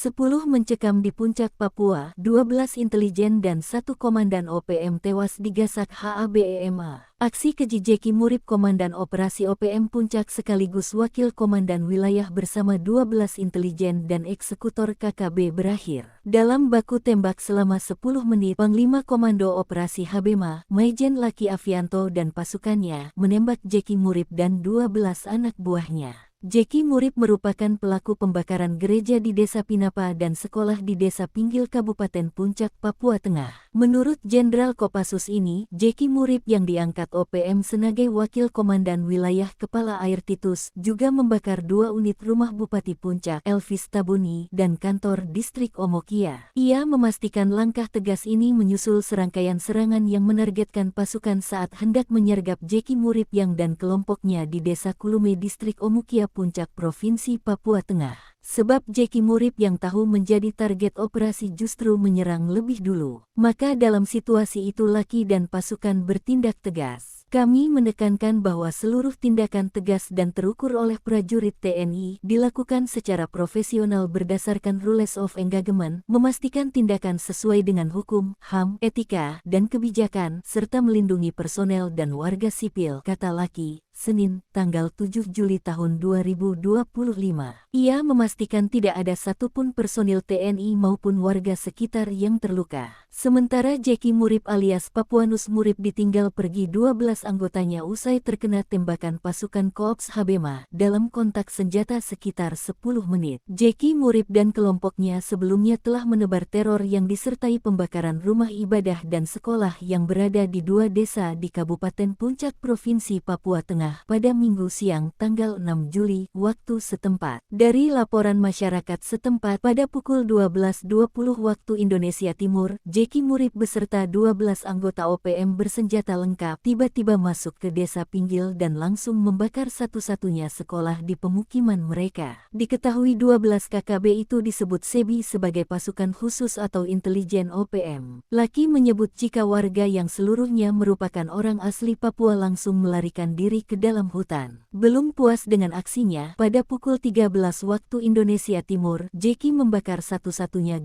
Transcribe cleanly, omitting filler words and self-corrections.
10 mencekam di puncak Papua, 12 intelijen dan 1 komandan OPM tewas digasak HABEMA. Aksi keji Jeki Murib, Komandan Operasi OPM Puncak sekaligus Wakil Komandan Wilayah bersama 12 intelijen dan eksekutor KKB berakhir dalam baku tembak selama 10 menit. Panglima Komando Operasi HABEMA, Maijen Laki Avianto dan pasukannya menembak Jeki Murib dan 12 anak buahnya. Jeki Murib merupakan pelaku pembakaran gereja di Desa Pinapa dan sekolah di Desa Pinggil Kabupaten Puncak, Papua Tengah. Menurut Jenderal Kopassus ini, Jeki Murib yang diangkat OPM sebagai Wakil Komandan Wilayah Kepala Air Titus juga membakar 2 unit rumah Bupati Puncak, Elvis Tabuni, dan kantor distrik Omokia. Ia memastikan langkah tegas ini menyusul serangkaian serangan yang menargetkan pasukan saat hendak menyergap Jeki Murib yang dan kelompoknya di Desa Kulume distrik Omokia Puncak Provinsi Papua Tengah. Sebab Jeki Murib yang tahu menjadi target operasi justru menyerang lebih dulu. Maka dalam situasi itu Laki dan pasukan bertindak tegas. Kami menekankan bahwa seluruh tindakan tegas dan terukur oleh prajurit TNI dilakukan secara profesional berdasarkan rules of engagement, memastikan tindakan sesuai dengan hukum, HAM, etika, dan kebijakan, serta melindungi personel dan warga sipil, kata Laki, Senin, tanggal 7 Juli tahun 2025. Ia memastikan tidak ada satupun personil TNI maupun warga sekitar yang terluka. Sementara Jeki Murib alias Papuanus Murib ditinggal pergi 12 anggotanya usai terkena tembakan pasukan Koops HABEMA dalam kontak senjata sekitar 10 menit. Jeki Murib dan kelompoknya sebelumnya telah menebar teror yang disertai pembakaran rumah ibadah dan sekolah yang berada di 2 desa di Kabupaten Puncak Provinsi Papua Tengah pada Minggu siang tanggal 6 Juli waktu setempat. Dari laporan masyarakat setempat pada pukul 12.20 waktu Indonesia Timur, Jeki Murib beserta 12 anggota OPM bersenjata lengkap tiba-tiba masuk ke Desa Pinggil dan langsung membakar satu-satunya sekolah di pemukiman mereka. Diketahui 12 KKB itu disebut SEBI sebagai pasukan khusus atau intelijen OPM. Laki menyebut jika warga yang seluruhnya merupakan orang asli Papua langsung melarikan diri ke dalam hutan. Belum puas dengan aksinya, pada pukul 13 waktu Indonesia Timur, Jeki membakar satu-satunya